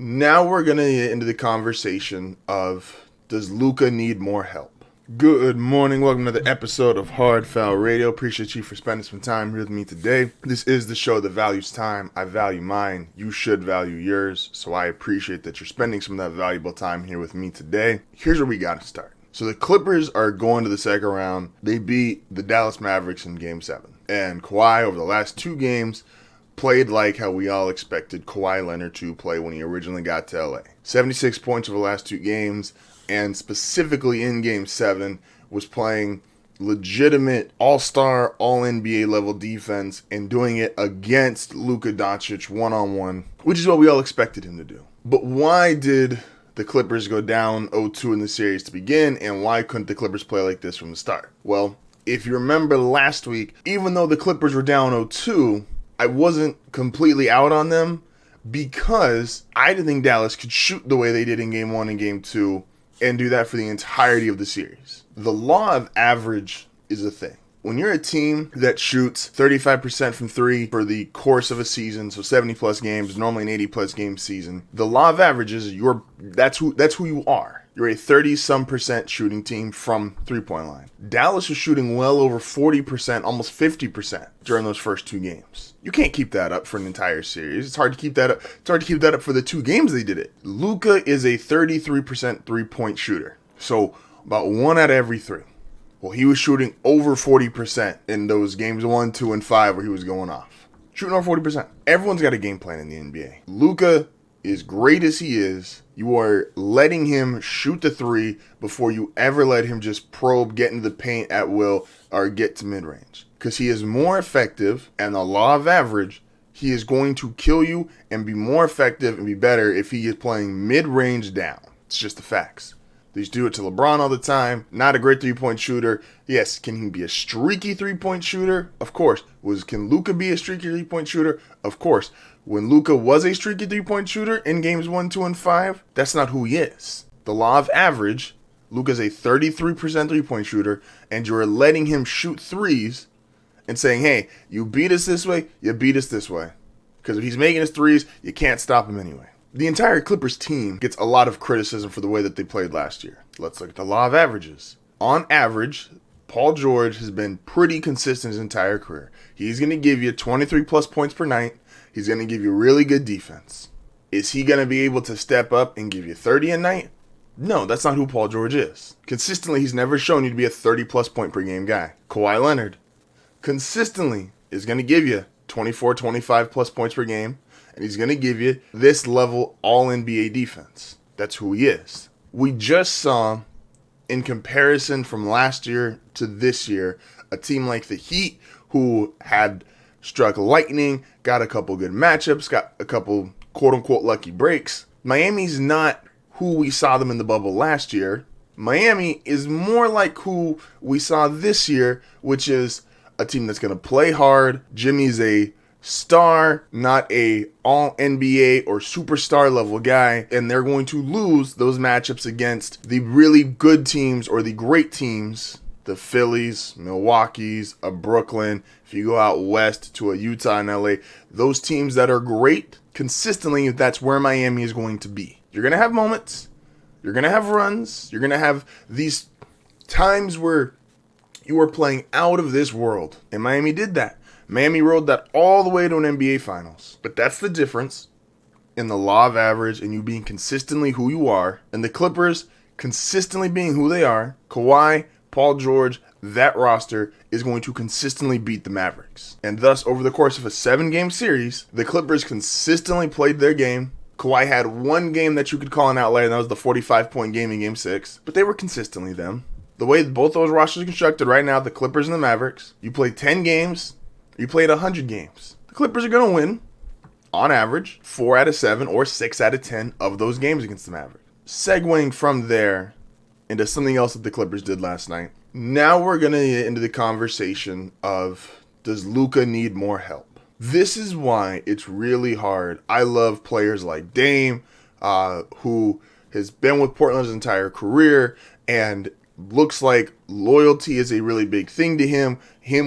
Now we're going to get into the conversation of, does Luka need more help? Good morning. Welcome to the episode of Hard Foul Radio. Appreciate you for spending some time here with me today. This is the show that values time. I value mine. You should value yours. So I appreciate that you're spending some of that valuable time here with me today. Here's where we got to start. So the Clippers are going to the second round. They beat the Dallas Mavericks in Game 7. And Kawhi, over the last two games, played like how we all expected Kawhi Leonard to play when he originally got to LA. 76 points over the last two games, and specifically in Game 7, was playing legitimate all-star, all-NBA level defense and doing it against Luka Doncic one-on-one, which is what we all expected him to do. But why did the Clippers go down 0-2 in the series to begin, and why couldn't the Clippers play like this from the start? Well, if you remember last week, even though the Clippers were down 0-2, I wasn't completely out on them because I didn't think Dallas could shoot the way they did in Game 1 and Game 2 and do that for the entirety of the series. The law of average is a thing. When you're a team that shoots 35% from three for the course of a season, so 70 plus games, normally an 80 plus game season, the law of averages, that's who you are. You're a 30-some% shooting team from three-point line. Dallas was shooting well over 40%, almost 50% during those first two games. You can't keep that up for an entire series. It's hard to keep that up. It's hard to keep that up for the two games they did it. Luka is a 33% three-point shooter. So about one out of every three. Well, he was shooting over 40% in those games 1, 2, and 5 where he was going off. Shooting over 40%. Everyone's got a game plan in the NBA. Luka, as great as he is, you are letting him shoot the three before you ever let him just probe, get into the paint at will, or get to mid-range. Because he is more effective, and the law of average, he is going to kill you and be more effective and be better if he is playing mid-range down. It's just the facts. They used to do it to LeBron all the time. Not a great three-point shooter. Yes, can he be a streaky three-point shooter? Of course. Can Luka be a streaky three-point shooter? Of course. When Luka was a streaky three-point shooter in games 1, 2, and 5, that's not who he is. The law of average, Luka's a 33% three-point shooter, and you're letting him shoot threes and saying, hey, you beat us this way, you beat us this way. Because if he's making his threes, you can't stop him anyway. The entire Clippers team gets a lot of criticism for the way that they played last year. Let's look at the law of averages. On average, Paul George has been pretty consistent his entire career. He's going to give you 23 plus points per night. He's going to give you really good defense. Is he going to be able to step up and give you 30 a night? No, that's not who Paul George is. Consistently, he's never shown you to be a 30 plus point per game guy. Kawhi Leonard consistently is going to give you 24, 25 plus points per game. And he's going to give you this level all-NBA defense. That's who he is. We just saw, in comparison from last year to this year, a team like the Heat who had struck lightning, got a couple good matchups, got a couple quote-unquote lucky breaks. Miami's not who we saw them in the bubble last year. Miami is more like who we saw this year, which is a team that's going to play hard. Jimmy's a star, not a all NBA or superstar level guy, and they're going to lose those matchups against the really good teams or the great teams, the Phillies, Milwaukee's, a Brooklyn. If you go out west to a Utah and LA, those teams that are great, consistently, that's where Miami is going to be. You're going to have moments, you're going to have runs, you're going to have these times where you are playing out of this world, and Miami did that. Miami rode that all the way to an NBA Finals. But that's the difference in the law of average and you being consistently who you are, and the Clippers consistently being who they are. Kawhi, Paul George, that roster is going to consistently beat the Mavericks. And thus, over the course of a 7-game series, the Clippers consistently played their game. Kawhi had one game that you could call an outlier, and that was the 45-point game in Game 6. But they were consistently them. The way both those rosters are constructed right now, the Clippers and the Mavericks, you play 10 games, you played 100 games. The Clippers are going to win, on average, 4 out of 7 or 6 out of 10 of those games against the Mavericks. Segueing from there into something else that the Clippers did last night. Now we're going to get into the conversation of, does Luka need more help? This is why it's really hard. I love players like Dame, who has been with Portland his entire career and looks like loyalty is a really big thing to him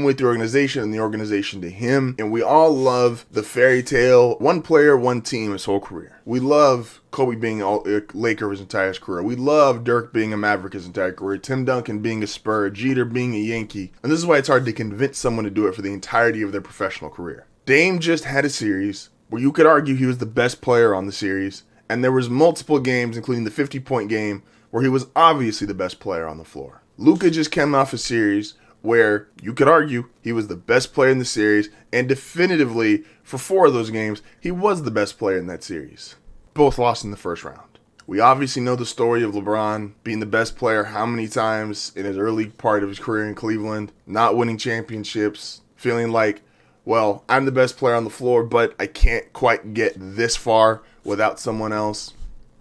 with the organization and the organization to him. And we all love the fairy tale, one player, one team his whole career. We love Kobe being a Laker his entire career. We love Dirk being a Maverick his entire career. Tim Duncan being a Spur. Jeter being a Yankee. And this is why it's hard to convince someone to do it for the entirety of their professional career. Dame just had a series where you could argue he was the best player on the series. And there was multiple games, including the 50-point game, where he was obviously the best player on the floor. Luka just came off a series where you could argue he was the best player in the series, and definitively, for 4 of those games, he was the best player in that series. Both lost in the first round. We obviously know the story of LeBron being the best player how many times in his early part of his career in Cleveland, not winning championships, feeling like, well, I'm the best player on the floor, but I can't quite get this far without someone else.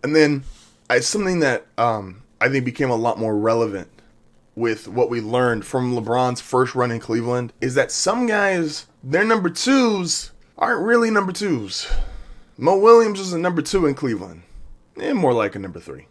And then, something that I think became a lot more relevant with what we learned from LeBron's first run in Cleveland is that some guys, their number 2s aren't really number 2s. Mo Williams was a number 2 in Cleveland. More like a number 3.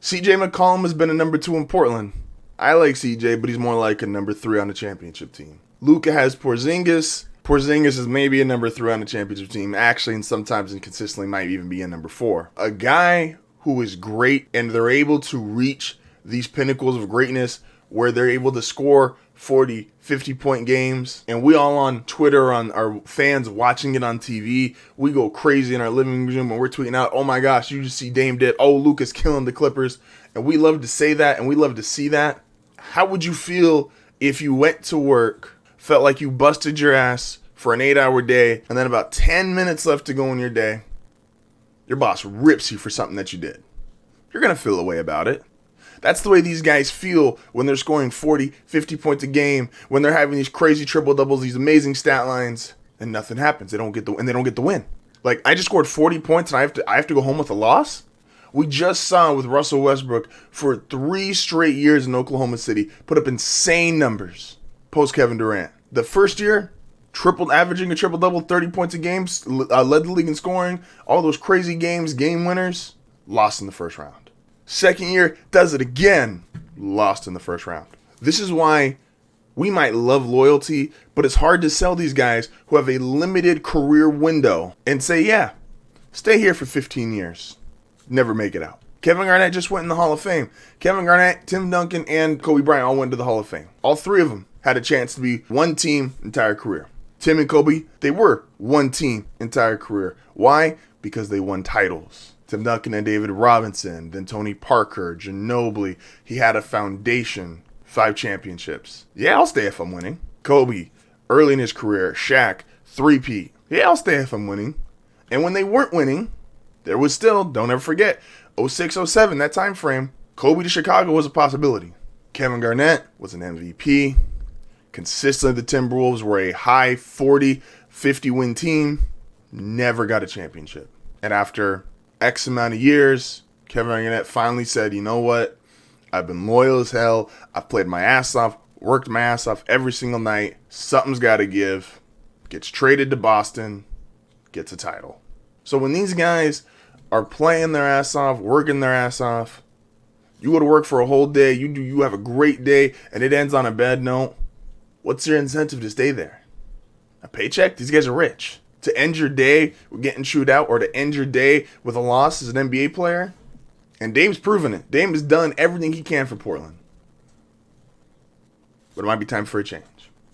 CJ McCollum has been a number 2 in Portland. I like CJ, but he's more like a number 3 on the championship team. Luka has Porzingis. Porzingis is maybe a number 3 on the championship team. Actually, and sometimes inconsistently might even be a number 4. A guy who is great and they're able to reach these pinnacles of greatness where they're able to score 40, 50-point games. And we all on Twitter, on our fans watching it on TV, we go crazy in our living room and we're tweeting out, oh my gosh, you just see Dame did. Oh, Luka's killing the Clippers. And we love to say that and we love to see that. How would you feel if you went to work, felt like you busted your ass for an 8-hour day, and then about 10 minutes left to go in your day, your boss rips you for something that you did? You're going to feel a way about it. That's the way these guys feel when they're scoring 40, 50 points a game, when they're having these crazy triple doubles, these amazing stat lines, and nothing happens. They don't get the win. Like, I just scored 40 points and I have to go home with a loss? We just saw with Russell Westbrook for 3 straight years in Oklahoma City put up insane numbers post Kevin Durant. The first year, averaging a triple double, 30 points a game, led the league in scoring, all those crazy games, game winners, lost in the first round. Second year, does it again, lost in the first round. This is why we might love loyalty, but it's hard to sell these guys who have a limited career window and say, yeah, stay here for 15 years. Never make it out. Kevin Garnett just went in the Hall of Fame. Kevin Garnett, Tim Duncan, and Kobe Bryant all went to the Hall of Fame. All 3 of them had a chance to be one team entire career. Tim and Kobe, they were one team entire career. Why? Because they won titles. Tim Duncan and David Robinson, then Tony Parker, Ginobili. He had a foundation, 5 championships. Yeah, I'll stay if I'm winning. Kobe, early in his career, Shaq, 3-peat. Yeah, I'll stay if I'm winning. And when they weren't winning, there was still, don't ever forget, 06, 07, that time frame, Kobe to Chicago was a possibility. Kevin Garnett was an MVP. Consistently, the Timberwolves were a high 40, 50 win team. Never got a championship. And after X amount of years, Kevin Garnett finally said, you know what? I've been loyal as hell. I've played my ass off, worked my ass off every single night. Something's got to give. Gets traded to Boston, gets a title. So when these guys are playing their ass off, working their ass off, you go to work for a whole day, you have a great day, and it ends on a bad note, what's your incentive to stay there? A paycheck? These guys are rich. To end your day with getting chewed out, or to end your day with a loss as an NBA player? And Dame's proven it. Dame has done everything he can for Portland. But it might be time for a change.